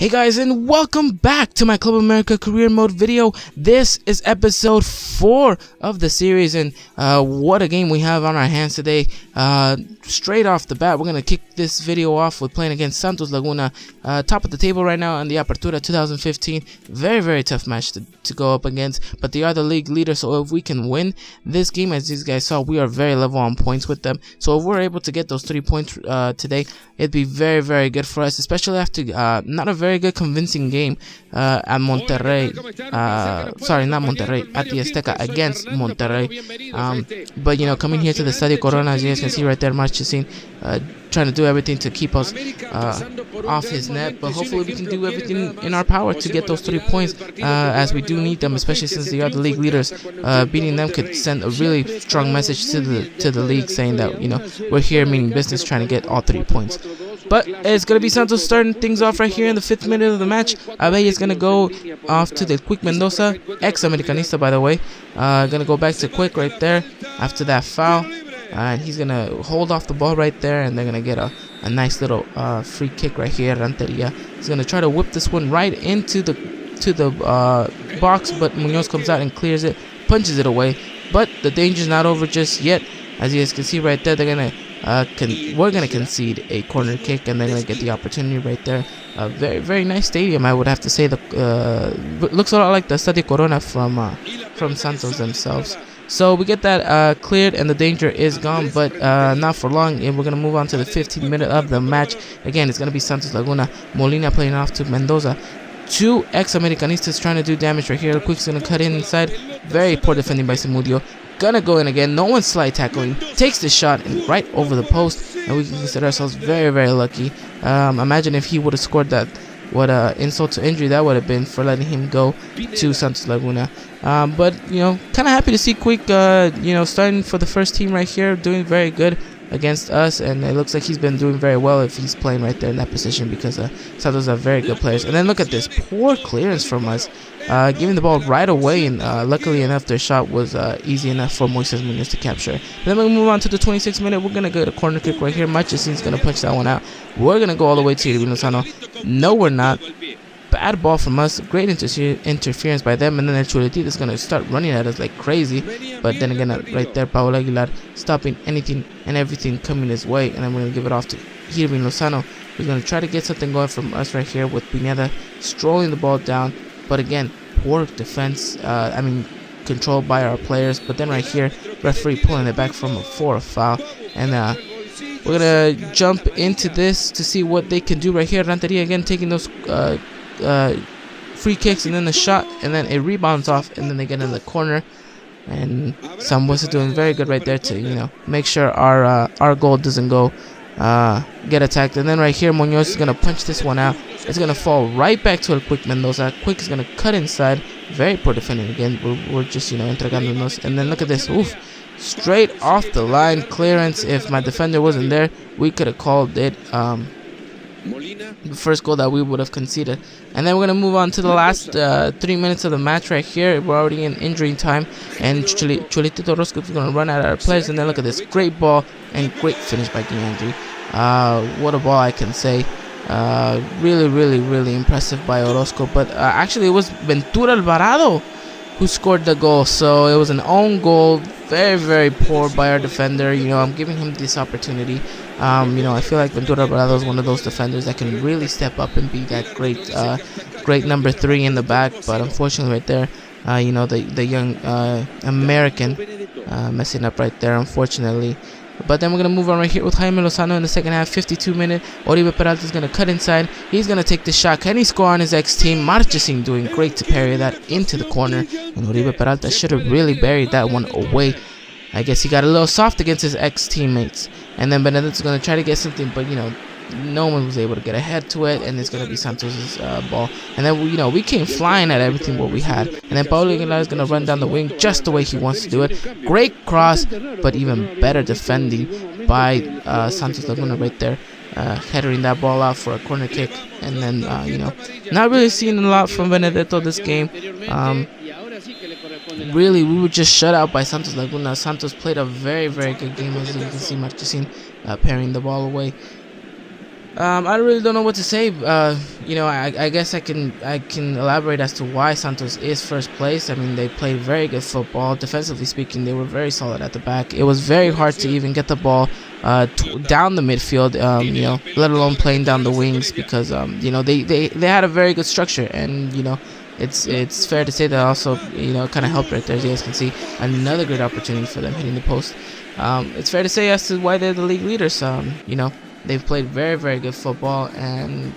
Hey guys, and welcome back to my Club America career mode video. This is episode 4 of the series, and what a game we have on our hands today. Straight off the bat, we're going to kick this video off with playing against Santos Laguna, top of the table right now in the Apertura 2015. Very tough match to go up against, but they are the league leader, so if we can win this game, as these guys saw, we are very level on points with them. So if we're able to get those 3 points today, it'd be very good for us, especially after not a very good convincing game at Monterrey, sorry, not Monterrey, at the Azteca against Monterrey. But you know, coming here to the Estadio Corona, as you guys can see right there, Marchesín trying to do everything to keep us off his net, but hopefully we can do everything in our power to get those 3 points, as we do need them, especially since they are the league leaders. Beating them could send a really strong message to the league, saying that, you know, we're here meaning business, trying to get all 3 points. But it's going to be Santos starting things off right here in the 5th minute of the match. Abey is going to go off to the Quick Mendoza, ex-Americanista by the way. Going to go back to Quick right there after that foul. And he's going to hold off the ball right there, and they're going to get a nice little free kick right here. Ranteria. He's going to try to whip this one right into the box, but Munoz comes out and clears it, punches it away. But the danger's not over just yet. As you guys can see right there, they're going to we're going to concede a corner kick, and they're going to get the opportunity right there. A very nice stadium, I would have to say. Looks a lot like the Estadio Corona from Santos themselves. So we get that cleared, and the danger is gone, but not for long. And we're going to move on to the 15th minute of the match. Again, it's going to be Santos Laguna. Molina playing off to Mendoza. 2 ex-Americanistas trying to do damage right here. Quick's going to cut in inside. Very poor defending by Samudio. Gonna go in again. No one's slide tackling. Takes the shot and right over the post, and we can consider ourselves very lucky. Imagine if he would have scored that. What insult to injury that would have been for letting him go to Santos Laguna. But you know, kind of happy to see Quick, you know, starting for the first team right here, doing very good against us, and it looks like he's been doing very well if he's playing right there in that position, because Santos are very good players. And then look at this poor clearance from us, giving the ball right away, and luckily enough their shot was easy enough for Moises Munoz to capture. And then we move on to the 26th minute. We're gonna get a corner kick right here. Marchesín's gonna punch that one out. We're gonna go all the way to Lozano. No, we're not. Bad ball from us. Great interference by them, and then El Chuletita is going to start running at us like crazy. But then again, right there, Paolo Aguilar stopping anything and everything coming his way, and I'm going to give it off to Irving Lozano, who's going to try to get something going from us right here with Pineda strolling the ball down. But again, poor defense. I mean, controlled by our players. But then right here, referee pulling it back from for a foul, and we're going to jump into this to see what they can do right here. Ranteria again taking those free kicks, and then the shot, and then it rebounds off, and then they get in the corner, and Sambuesa doing very good right there to, you know, make sure our goal doesn't go get attacked. And then right here, Munoz is gonna punch this one out. It's gonna fall right back to El Quick Mendoza. Quick is gonna cut inside. Very poor defending again. We're just, you know, entregándonos. And then look at this. Oof. Straight off the line clearance. If my defender wasn't there, we could have called it the first goal that we would have conceded. And then we're going to move on to the last 3 minutes of the match right here. We're already in injury time, and Chuletito Rosco is going to run at our players. And then look at this great ball and great finish by Guiandri. What a ball, I can say. Really impressive by Orozco. But actually it was Ventura Alvarado who scored the goal, so it was an own goal. Very poor by our defender. You know, I'm giving him this opportunity. You know, I feel like Ventura Alvarado is one of those defenders that can really step up and be that great number 3 in the back. But unfortunately, right there, you know, the young American messing up right there, unfortunately. But then we're going to move on right here with Jaime Lozano in the second half, 52 minute. Oribe Peralta is going to cut inside. He's going to take the shot. Can he score on his ex-team? Marchesín doing great to parry that into the corner. And Oribe Peralta should have really buried that one away. I guess he got a little soft against his ex-teammates. And then Benedetto's going to try to get something, but, you know, no one was able to get ahead to it, and it's going to be Santos' ball. And then, you know, we came flying at everything what we had. And then Paolo Aguilar is going to run down the wing just the way he wants to do it. Great cross, but even better defending by Santos Laguna right there, headering that ball out for a corner kick. And then, you know, not really seeing a lot from Benedetto this game. Really, we were just shut out by Santos Laguna. Santos played a very good game, as you can see Marchesín parrying the ball away. I really don't know what to say. I guess I can elaborate as to why Santos is first place. I mean, they played very good football. Defensively speaking, they were very solid at the back. It was very hard to even get the ball down the midfield. Let alone playing down the wings, because they had a very good structure, and it's fair to say that also kind of helped right there. As you guys can see, another great opportunity for them hitting the post. It's fair to say as to why they're the league leaders. They've played very, very good football, and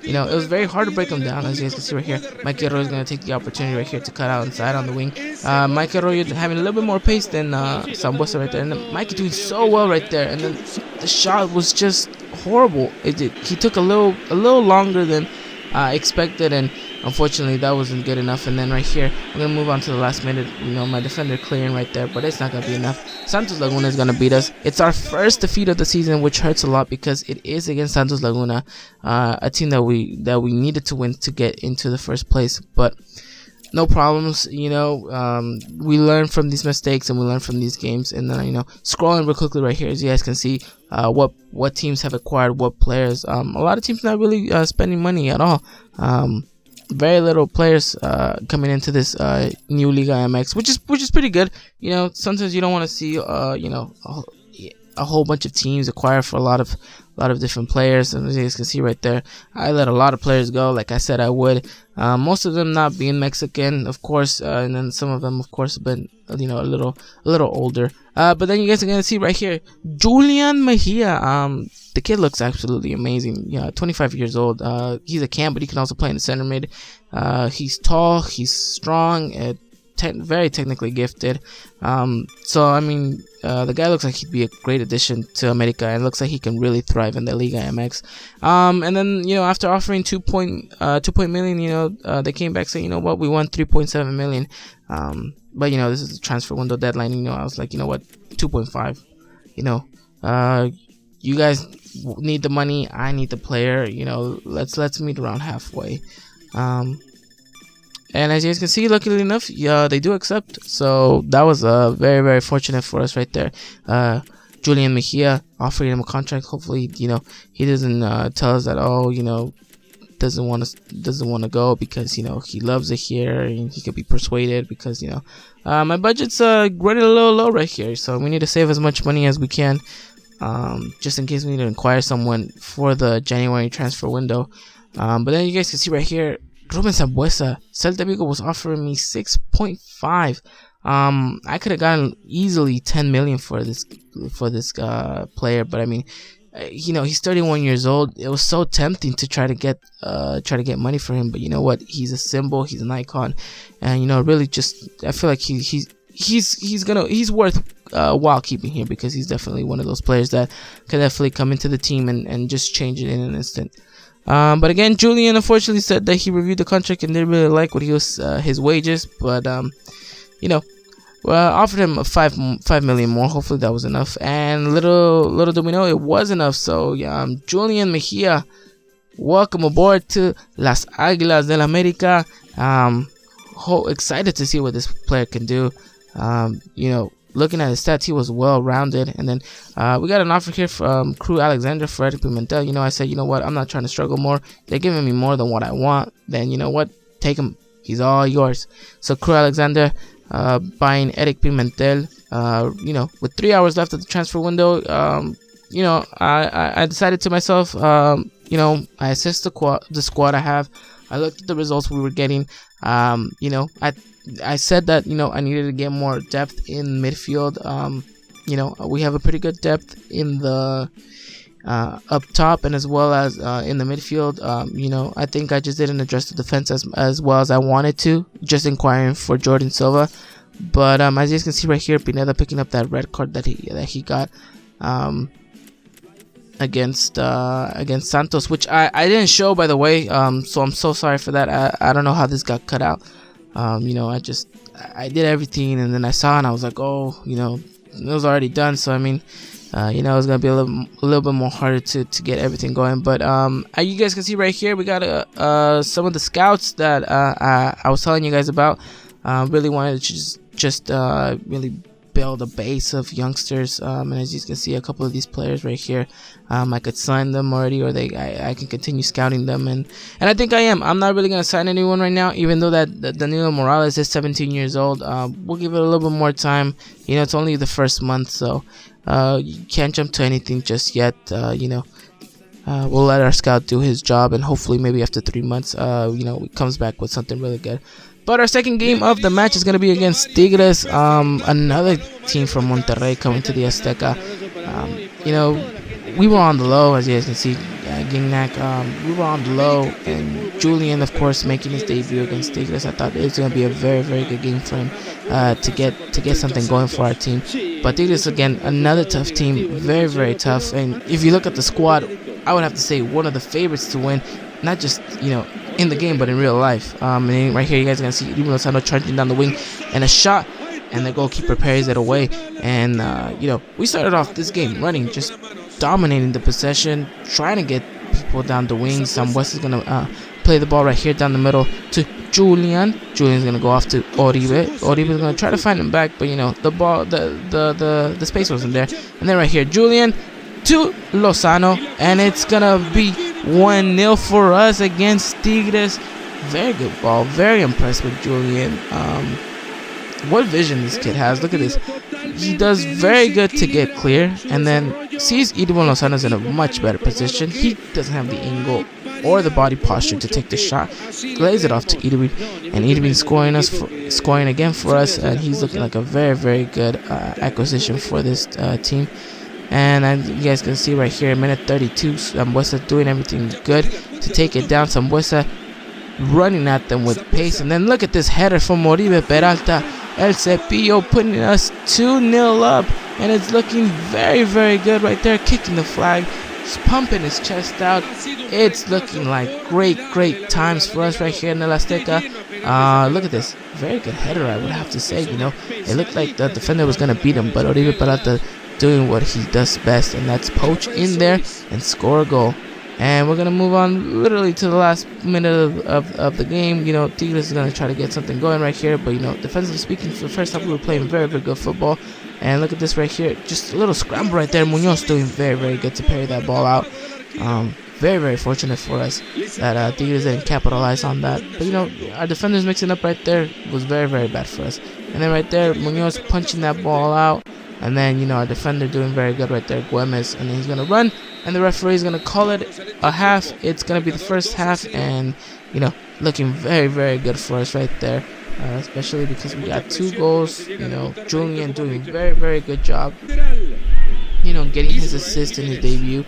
it was very hard to break them down. As you guys can see right here, Mikey Arroyo is going to take the opportunity right here to cut out inside on the wing. Mikey Arroyo having a little bit more pace than Sambuesa right there, and then Mikey doing so well right there, and then the shot was just horrible. He took a little longer than expected, and unfortunately that wasn't good enough. And then right here, we're gonna move on to the last minute. My defender clearing right there, but it's not gonna be enough. Santos Laguna is gonna beat us. It's our first defeat of the season, which hurts a lot because it is against Santos Laguna, a team that we needed to win to get into the first place. But no problems. We learn from these mistakes and we learn from these games. And then scrolling real quickly right here, as you guys can see, what teams have acquired what players. A lot of teams not really spending money at all. Very little players coming into this new Liga MX, which is pretty good. Sometimes you don't want to see a whole bunch of teams acquire for a lot of different players. And as you guys can see right there, I let a lot of players go, like I said I would. Most of them not being Mexican, of course, and then some of them, of course, have been a little older. But then you guys are gonna see right here, Julian Mejia. The kid looks absolutely amazing. 25 years old. He's a cam, but he can also play in the center mid. He's tall, he's strong, very technically gifted. So I mean, the guy looks like he'd be a great addition to America, and looks like he can really thrive in the Liga MX. And then after offering 2 million, they came back saying, what, we want 3.7 million. But this is the transfer window deadline. I was like, what, 2.5. You guys need the money, I need the player. Let's meet around halfway. And as you guys can see, luckily enough, they do accept. So that was very, very fortunate for us right there. Julian Mejia, offering him a contract. Hopefully, he doesn't tell us that, doesn't want to go because he loves it here and he could be persuaded, because my budget's running a little low right here, so we need to save as much money as we can, just in case we need to acquire someone for the January transfer window. But then you guys can see right here, Ruben Sambuesa, Celta Vigo was offering me 6.5. I could have gotten easily 10 million for this player, but I mean, he's 31 years old. It was so tempting to try to get money for him, but you know what? He's a symbol. He's an icon, and really just I feel like he's worth while keeping here, because he's definitely one of those players that can definitely come into the team and just change it in an instant. But again, Julian unfortunately said that he reviewed the contract and didn't really like what he was his wages, but offered him 5 million more. Hopefully that was enough, and little do we know, it was enough. So Julian Mejia, welcome aboard to Las Águilas del América. Excited to see what this player can do. Looking at his stats, he was well-rounded. And then we got an offer here from Crew Alexander for Eric Pimentel. I said, what, I'm not trying to struggle more. They're giving me more than what I want. Then, what, take him. He's all yours. So Crew Alexander buying Eric Pimentel. With 3 hours left of the transfer window, I decided to myself, I assessed the squad I have. I looked at the results we were getting. I said that I needed to get more depth in midfield. We have a pretty good depth in the up top and as well as in the midfield. I think I just didn't address the defense as well as I wanted to, just inquiring for Jordan Silva. But as you guys can see right here, Pineda picking up that red card that he got against Santos, which I didn't show, by the way. So I'm so sorry for that. I don't know how this got cut out. I did everything, and then I saw and I was like, it was already done. So I mean, it was gonna be a little bit more harder to get everything going. But you guys can see right here, we got some of the scouts that I was telling you guys about. Really wanted to just really build a base of youngsters, and as you can see, a couple of these players right here, I could sign them already, or I can continue scouting them, and I think I am. I'm not really gonna sign anyone right now, even though that Danilo Morales is 17 years old. We'll give it a little bit more time. It's only the first month, so you can't jump to anything just yet. We'll let our scout do his job, and hopefully maybe after 3 months, he comes back with something really good. But our second game of the match is going to be against Tigres, another team from Monterrey coming to the Azteca. We were on the low, as you guys can see, Gignac, we were on the low, and Julian, of course, making his debut against Tigres. I thought it was going to be a very, very good game for him to get something going for our team. But Tigres, again, another tough team, very, very tough. And if you look at the squad, I would have to say one of the favorites to win, not just, in the game, but in real life. And right here, you guys are going to see Ibrahim Lozano charging down the wing, and a shot, and the goalkeeper parries it away. And, we started off this game running, just dominating the possession, trying to get people down the wings. West is going to play the ball right here down the middle to Julian. Julian's going to go off to Oribe. Oribe is going to try to find him back, but, the ball, the space wasn't there. And then right here, Julian to Lozano, and it's going to be 1-0 for us against Tigres. Very good ball. Very impressed with Julian. What vision this kid has. Look at this. He does very good to get clear, and then sees Edwin Lozano's in a much better position. He doesn't have the angle or the body posture to take the shot. Glaze it off to Edwin, and Edwin scoring again for us, and he's looking like a very, very good acquisition for this team. And you guys can see right here, minute 32, Sambuesa doing everything good to take it down. Sambuesa running at them with pace. And then look at this header from Oribe Peralta. El Cepillo putting us 2-0 up. And it's looking very, very good right there. Kicking the flag. Just pumping his chest out. It's looking like great, great times for us right here in El Azteca. Look at this. Very good header, I would have to say. It looked like the defender was going to beat him. But Oribe Peralta doing what he does best, and that's poach in there and score a goal. And we're going to move on literally to the last minute of the game. Tigres is going to try to get something going right here, but defensively speaking, for the first half we were playing very, very good football. And look at this right here, just a little scramble right there. Munoz doing very, very good to parry that ball out. Very, very fortunate for us that Tigres didn't capitalize on that. But our defenders mixing up right there was very, very bad for us. And then right there, Munoz punching that ball out. And then, our defender doing very good right there, Güemes. And then he's going to run, and the referee is going to call it a half. It's going to be the first half, and, looking very, very good for us right there. Especially because we got 2 goals. Julian doing very, very good job, getting his assist in his debut.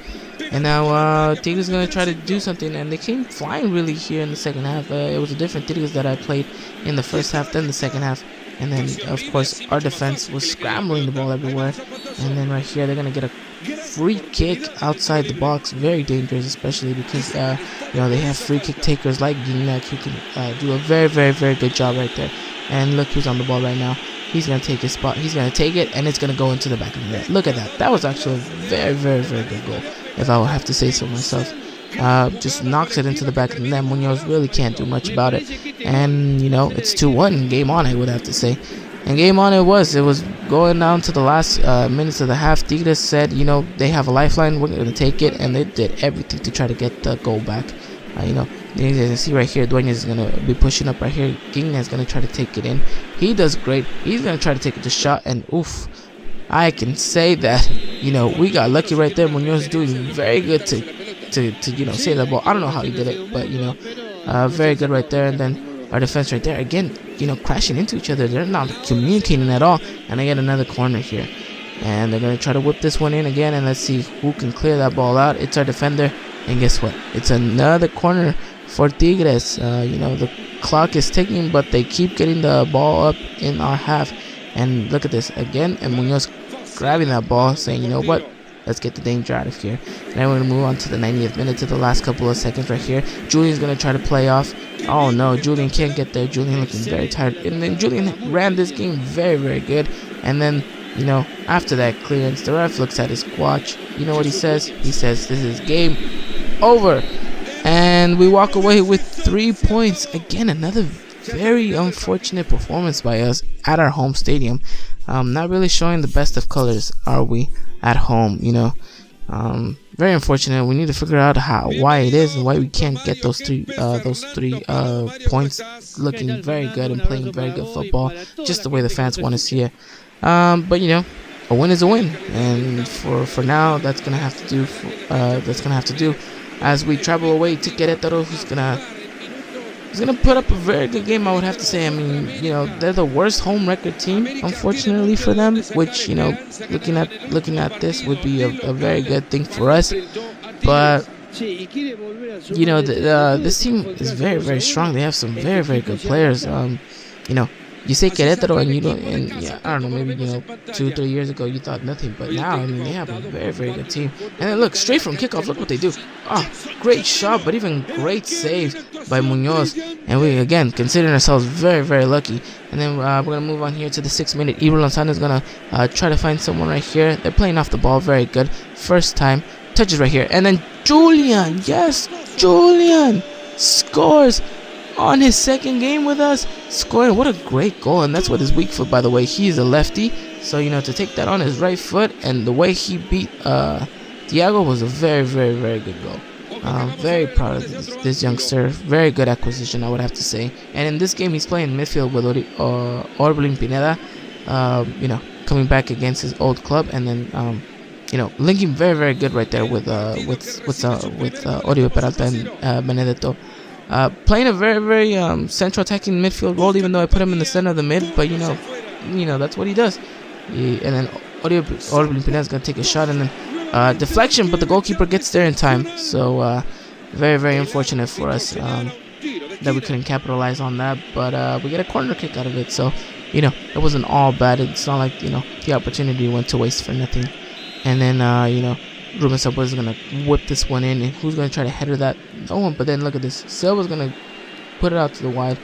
And now Tigres is going to try to do something, and they came flying really here in the second half. It was a different Tigres that I played in the first half than the second half. And then, of course, our defense was scrambling the ball everywhere. And then right here, they're going to get a free kick outside the box. Very dangerous, especially because, they have free kick takers like Gignac who can do a very, very, very good job right there. And look who's on the ball right now. He's going to take his spot. He's going to take it, and it's going to go into the back of the net. Look at that. That was actually a very, very, very good goal, if I would have to say so myself. Just knocks it into the back of the net. Munoz really can't do much about it. And, it's 2-1. Game on, I would have to say. And game on it was. It was going down to the last minutes of the half. Tigres said, they have a lifeline. We're going to take it. And they did everything to try to get the goal back. You can see right here, Dueñas is going to be pushing up right here. Gignac is going to try to take it in. He does great. He's going to try to take the shot. And, oof. I can say that, we got lucky right there. Munoz doing very good to save that ball. I don't know how he did it, but very good right there. And then our defense right there again, crashing into each other. They're not communicating at all. And I get another corner here, and they're gonna try to whip this one in again. And let's see who can clear that ball out. It's our defender, and guess what? It's another corner for Tigres. The clock is ticking, but they keep getting the ball up in our half. And look at this again, and Munoz grabbing that ball, saying, what? Let's get the danger out of here. And then we're going to move on to the 90th minute, to the last couple of seconds right here. Julian's going to try to play off. Oh, no. Julian can't get there. Julian looking very tired. And then Julian ran this game very, very good. And then, after that clearance, the ref looks at his watch. You know what he says? He says, this is game over. And we walk away with 3 points. Again, another very unfortunate performance by us at our home stadium. not really showing the best of colors, are we, at home, you know. Very unfortunate. We need to figure out why it is and why we can't get those three points, looking very good and playing very good football, just the way the fans want to see it. But you know, a win is a win, and for now, that's gonna have to do. As we travel away to Querétaro, who's gonna put up a very good game, I would have to say. I mean, you know, they're the worst home record team, unfortunately for them, which, you know, looking at this would be a very good thing for us. But you know, this team is very, very strong. They have some very, very good players. You know, you say Querétaro and you don't, and yeah, I don't know, maybe, you know, 2-3 years ago you thought nothing, but now, I mean, they have a very, very good team. And then look, straight from kickoff, look what they do. Oh, great shot, but even great save by Munoz. And we, again, considering ourselves very, very lucky. And then we're going to move on here to the 6th minute. Ibra Lozano is going to try to find someone right here. They're playing off the ball very good. First time, touches right here. And then Julian, yes, Julian scores on his 2nd game with us, scoring. What a great goal, and that's what his weak foot, by the way. He is a lefty, so you know, to take that on his right foot, and the way he beat Thiago was a very, very, very good goal. Very proud of this youngster. Very good acquisition, I would have to say. And in this game, he's playing midfield with Orbelin Pineda, you know, coming back against his old club, and then you know, linking very, very good right there with Oribe Peralta and Benedetto. Playing a very, very central attacking midfield role, even though I put him in the center of the mid, but you know that's what he does. And then Orbelin Pineda is gonna take a shot, and then deflection, but the goalkeeper gets there in time. So very, very unfortunate for us that we couldn't capitalize on that. But we get a corner kick out of it, so you know, it wasn't all bad. It's not like, you know, the opportunity went to waste for nothing. And then you know, Ruben Silva is going to whip this one in, and who's going to try to header that? No one. But then look at this. Silva's going to put it out to the wide.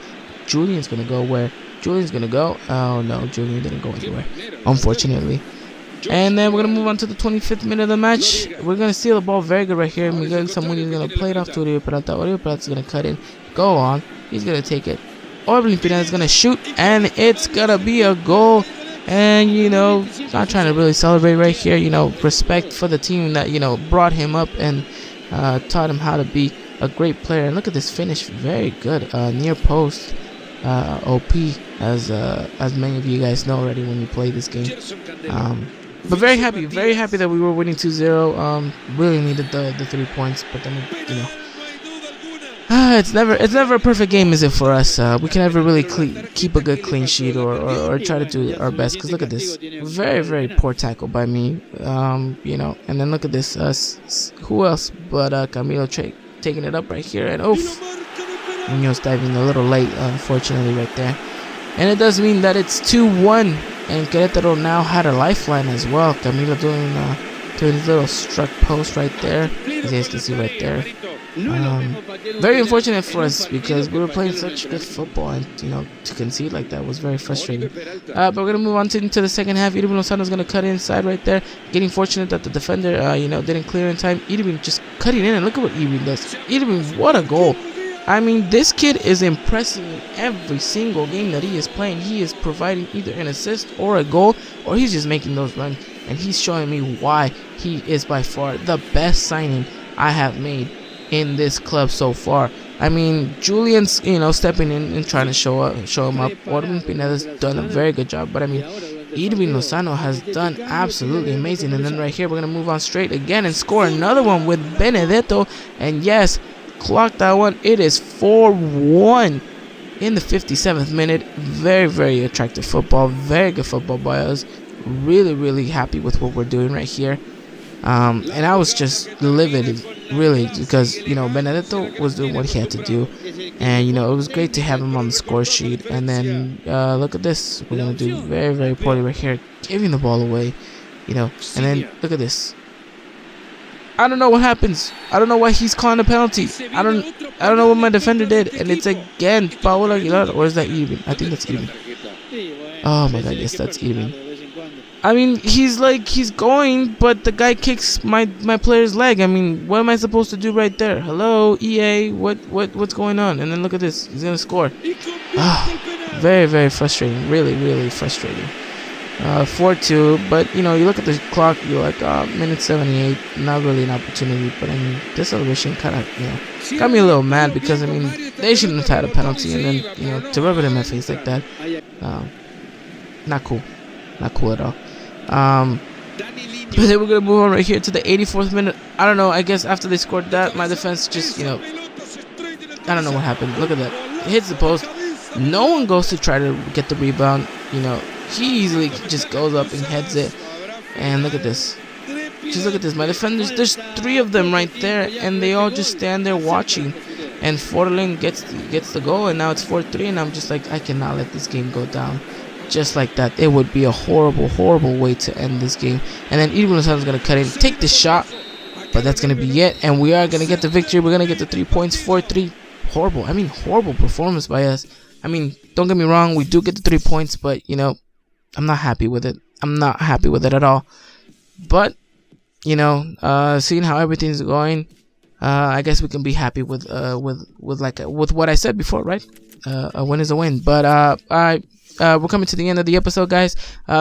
Julian's going to go where? Julian's going to go. Oh, no. Julian didn't go anywhere, unfortunately. And then we're going to move on to the 25th minute of the match. We're going to steal the ball very good right here. Miguel Zamuni is going to play it off to Oribe Peralta. Oribe Peralta is going to cut in. Go on. He's going to take it. Orbelin Pineda is going to shoot, and it's going to be a goal. And, you know, not trying to really celebrate right here. You know, respect for the team that, you know, brought him up and taught him how to be a great player. And look at this finish. Very good. Near post. OP, as many of you guys know already when you play this game. But very happy that we were winning 2-0. Really needed the 3 points. But then, you know, it's never a perfect game, is it, for us? We can never really keep a good clean sheet or try to do our best. Because look at this, very, very poor tackle by me. You know, and then look at this. Who else but Camilo taking it up right here, and oof, Munoz diving a little late, unfortunately, right there. And it does mean that it's 2-1, and Querétaro now had a lifeline as well. Camilo doing his little struck post right there, as you guys can see right there. Very unfortunate for us because we were playing such good football, and you know, to concede like that was very frustrating. But we're gonna move on into the second half. Irvin Lozano is gonna cut inside right there, getting fortunate that the defender you know, didn't clear in time. Irvin just cutting in, and look at what Irvin does. Irvin, what a goal! I mean, this kid is impressing me every single game that he is playing. He is providing either an assist or a goal, or he's just making those runs, and he's showing me why he is by far the best signing I have made in this club so far. I mean, Julian's, you know, stepping in and trying to show him up. Orbelin Pineda's done a very good job, but I mean, Irvin Lozano has done absolutely amazing. And then right here, we're gonna move on straight again and score another one with Benedetto. And yes, clock that one. It is 4-1 in the 57th minute. Very, very attractive football. Very good football by us. Really, really happy with what we're doing right here. And I was just livid, really, because, you know, Benedetto was doing what he had to do. And, you know, it was great to have him on the score sheet. And then, look at this. We're going to do very, very poorly right here, giving the ball away, you know. And then, look at this. I don't know what happens. I don't know why he's calling a penalty. I don't know what my defender did. And it's again Paolo Aguilar, or is that Irvin? I think that's Irvin. Oh my god, yes, that's Irvin. I mean, he's going, but the guy kicks my player's leg. I mean, what am I supposed to do right there? Hello, EA, what's going on? And then look at this, he's gonna score. Very, very frustrating. Really, really frustrating. 4-2. But you know, you look at the clock, you're like, minute 78, not really an opportunity. But I mean, this celebration kind of, you know, got me a little mad, because I mean, they shouldn't have had a penalty, and then, you know, to rub it in my face like that, not cool at all. But then we're gonna move on right here to the 84th minute. I don't know, I guess after they scored that, my defense just, you know, I don't know what happened. Look at that, it hits the post. No one goes to try to get the rebound. You know, he easily just goes up and heads it. And look at this. Just look at this. My defenders, there's 3 of them right there, and they all just stand there watching. And Forlin gets the goal, and now it's 4-3. And I'm just like, I cannot let this game go down just like that. It would be a horrible, horrible way to end this game. And then Edwin is gonna cut in, take the shot, but that's gonna be it. And we are gonna get the victory. We're gonna get the 3 points. 4-3. Horrible. I mean, horrible performance by us. I mean, don't get me wrong, we do get the 3 points, but, you know, I'm not happy with it. I'm not happy with it at all. But, you know, seeing how everything's going, I guess we can be happy with what I said before, right? A win is a win. But we're coming to the end of the episode, guys.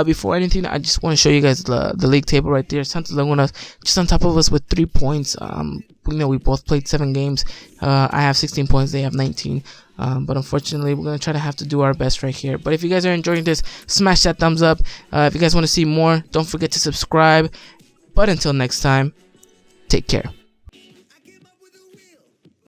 Before anything, I just want to show you guys the league table right there. Santos Laguna just on top of us with 3 points. You know, we both played 7 games. I have 16 points, they have 19. But unfortunately, we're going to try to have to do our best right here. But if you guys are enjoying this, smash that thumbs up. If you guys want to see more, don't forget to subscribe. But until next time, take care.